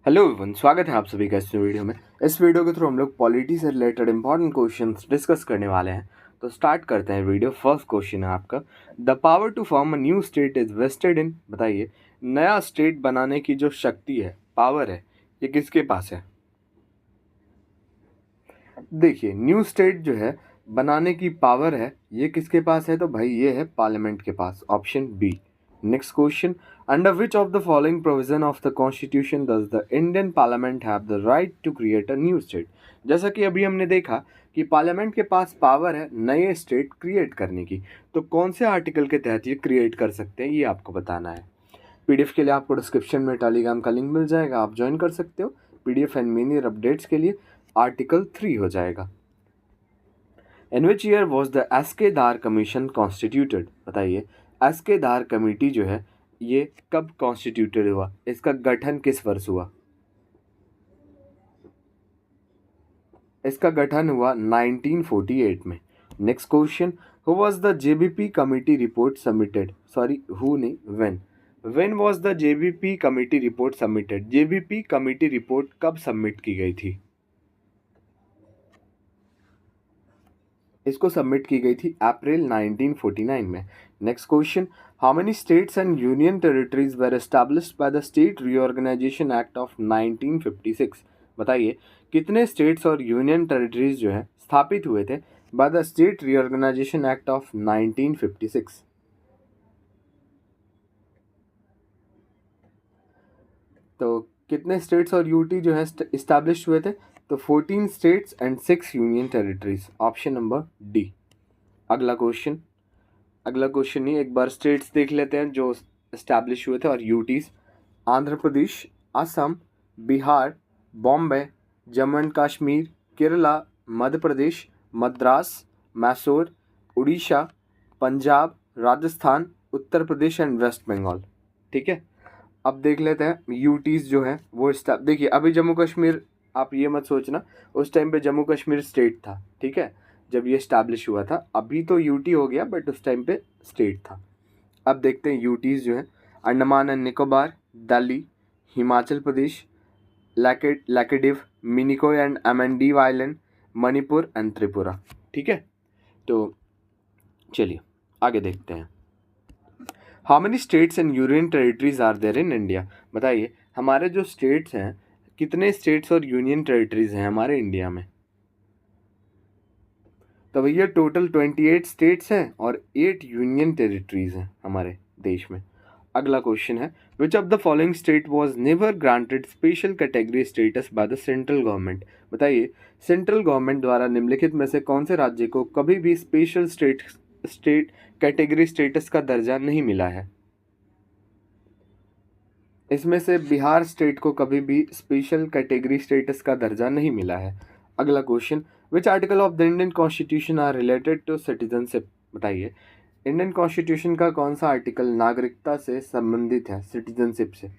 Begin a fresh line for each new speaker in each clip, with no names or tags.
Hello everyone, स्वागत है आप सभी का इस वीडियो में। इस वीडियो के थ्रू हम लोग पॉलिटी से रिलेटेड इंपॉर्टेंट क्वेश्चंस डिस्कस करने वाले हैं। तो स्टार्ट करते हैं वीडियो। फर्स्ट क्वेश्चन है आपका, the power to form a new state is vested in. बताइए, नया स्टेट बनाने की जो शक्ति है, पावर है, ये किसके पास है? देखिए, न्यू स्टेट जो है बनाने की पावर है, ये किसके पास है? तो भाई ये है पार्लियामेंट के पास, option B. Next question, under which of the following provision of the constitution does the Indian parliament have the right to create a new state? जैसा कि अभी हमने देखा कि पार्लियामेंट के पास पावर है नए स्टेट क्रिएट करने की, तो कौन से आर्टिकल के तहत ये क्रिएट कर सकते हैं, ये आपको बताना है। पीडीएफ के लिए आपको डिस्क्रिप्शन में टेलीग्राम का लिंक मिल जाएगा, आप ज्वाइन कर सकते हो। पीडीएफ एंड मेनी अपडेट्स के लिए आर्टिकल 3 हो जाएगा। In which year was the S K Dar commission constituted? बताइए, एसके दार कमेटी जो है ये कब कॉन्स्टिट्यूटेड हुआ, इसका गठन किस वर्ष हुआ? इसका गठन हुआ 1948 में। Next question, who was the JBP committee report submitted? Sorry, who नहीं, when was the JBP committee report submitted? JBP committee report कब सबमिट की गई थी? इसको सबमिट की गई थी अप्रैल 1949 में। Next question, how many states and union territories were established by the state reorganisation act of 1956? बताइए, कितने स्टेट्स और यूनियन टेरिटरीज जो है स्थापित हुए थे by the state reorganisation act of 1956? तो कितने स्टेट्स और यूटी जो है इस्टेब्लिश हुए थे? तो 14 states and 6 union territories, option number D. अगला क्वेश्चन, अगला क्वेश्चन नहीं, एक बार स्टेट्स देख लेते हैं जो इस्टेब्लिश हुए थे और UTs. Andhra Pradesh, Assam, Bihar, Bombay, Jammu and Kashmir, Kerala, Madhya Pradesh, Madras, Mysore, Orissa, Punjab, Rajasthan, Uttar Pradesh and West Bengal. ठीक है, अब देख लेते हैं यूटीज जो है वो देखिए, अभी जम्मू कश्मीर, आप ये मत सोचना उस टाइम पे जम्मू कश्मीर स्टेट था, ठीक है, जब ये स्टैब्लिश हुआ था। अभी तो यूटी हो गया, बट उस टाइम पे स्टेट था। अब देखते हैं यूटीज जो है, Andaman and Nicobar, Delhi, Himachal Pradesh, Laccadive, Minicoy and Amindivi island, Manipur and Tripura. ठीक है, तो चलिए आगे देखते हैं। How many states and union territories are there in India? बताइए, हमारे जो स्टेट्स हैं, कितने स्टेट्स और यूनियन टेरिटरीज हैं हमारे इंडिया में? तो भैया टोटल 28 स्टेट्स हैं और 8 यूनियन टेरिटरीज हैं हमारे देश में। अगला क्वेश्चन है, विच of the following state was never granted special category status by the central government? बताइए, सेंट्रल गवर्नमेंट द्वारा निम्नलिखित में से कौन से राज्य को कभी भी स्पेशल स्टेट कैटेगरी स्टेटस का दर्जा नहीं मिला है? इसमें से बिहार स्टेट को कभी भी स्पेशल कैटेगरी स्टेटस का दर्जा नहीं मिला है। अगला question, which article of the Indian constitution are related to citizenship? बताइए, इंडियन कॉन्स्टिट्यूशन का कौन सा आर्टिकल नागरिकता से संबंधित है, सिटीजनशिप से?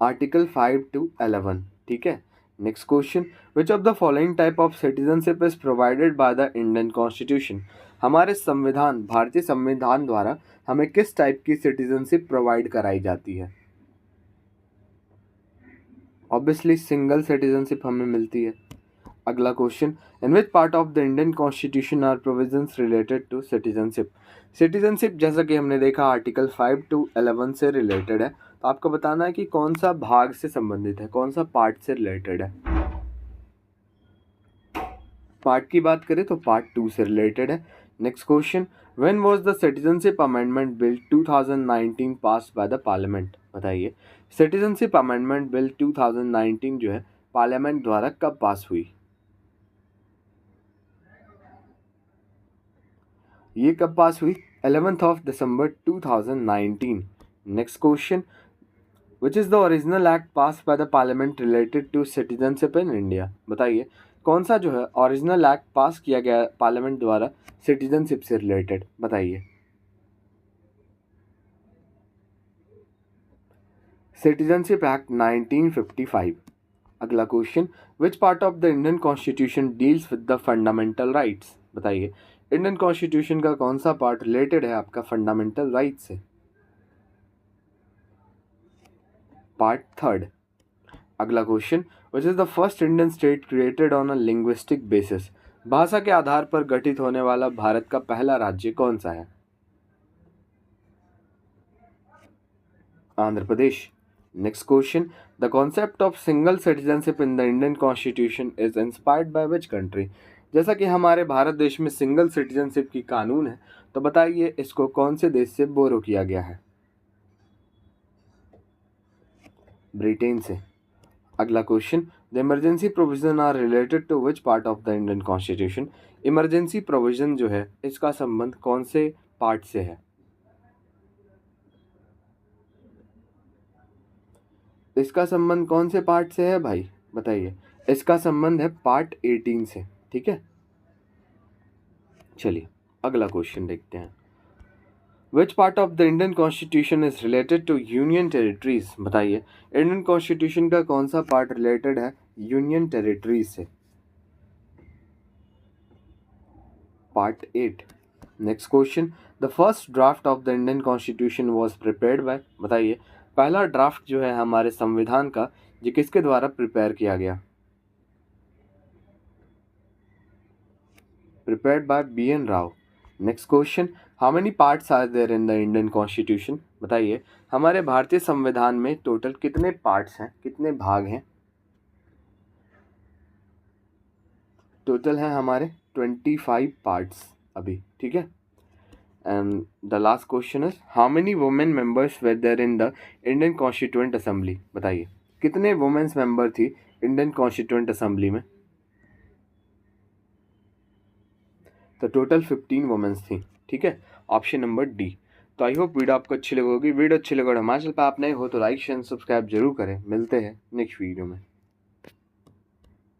Article 5 to 11। ठीक है, next question, which of the following type of citizenship is provided by the Indian constitution? हमारे संविधान, भारतीय संविधान द्वारा हमें किस टाइप की सिटीजनशिप प्रोवाइड कराई जाती है? ऑब्वियसली सिंगल सिटीजनशिप हमें मिलती है। अगला question, in which part of the Indian constitution are provisions related to citizenship? Citizenship जैसा कि हमने देखा आर्टिकल 5 to 11 से रिलेटेड है, तो आपको बताना है कि कौन सा भाग से संबंधित है, कौन सा पार्ट से रिलेटेड है। पार्ट की बात करें तो पार्ट 2 से रिलेटेड है। Next question, when was the citizenship amendment bill 2019 pass by the parliament? बताइए, सिटीजनशिप अमेंडमेंट बिल 2019 जो है पार्लियामेंट द्वारा कब पास हुई? ये कब पास हुई? 11th of December 2019। Next question, which is the original act pass by the parliament related to citizenship in India? बताइए, कौन सा जो है ओरिजिनल एक्ट पास किया गया पार्लियामेंट द्वारा सिटीजनशिप से रिलेटेड? बताइए, सिटीजनशिप एक्ट 1955। अगला question, which part of the Indian constitution deals with the fundamental rights? बताइए, इंडियन कॉन्स्टिट्यूशन का कौन सा पार्ट रिलेटेड है आपका फंडामेंटल राइट से? Part third. अगला question, which is the first Indian state created on a linguistic basis? भाषा के आधार पर गठित होने वाला भारत का पहला राज्य कौन सा है? Andhra Pradesh. Next question, the concept of single citizenship in the Indian constitution is inspired by which country? जैसा कि हमारे भारत देश में सिंगल सिटीजनशिप की कानून है, तो बताइए इसको कौन से देश से बोरो किया गया है? ब्रिटेन से। अगला question, the emergency provision are related to which part of the Indian constitution? Emergency provision जो है इसका संबंध कौन से पार्ट से है? इसका संबंध कौन से पार्ट से है भाई, बताइए। इसका संबंध है पार्ट 18 से, ठीक है। चलिए अगला क्वेश्चन देखते हैं। Which part of the Indian constitution is related to union territories? बताइए इंडियन कॉन्स्टिट्यूशन का कौन सा पार्ट रिलेटेड है यूनियन टेरिटरीज से? Part 8। Next question, the first draft of the Indian constitution was prepared by? बताइए पहला ड्राफ्ट जो है हमारे संविधान का, ये किसके द्वारा प्रिपेयर किया गया? Prepared by BN Rao. Next question, how many parts are there in the Indian constitution? बताइए हमारे भारतीय संविधान में टोटल कितने पार्ट्स हैं, कितने भाग हैं? टोटल है हमारे 25 पार्ट्स अभी, ठीक है। And the last question is, how many women members were there in the Indian constituent assembly? बताइए कितने वुमेन्स मेंबर थी इंडियन कॉन्स्टिट्यूएंट असेंबली में? तो टोटल 15 वुमेन्स थी, ठीक है। Option number D. तो आई होप वीडियो आपको अच्छी लगी होगी। वीडियो अच्छी लगे और हमारे चैनल पर आप नए हो तो लाइक शेयर सब्सक्राइब जरूर करें। मिलते हैं नेक्स्ट वीडियो में।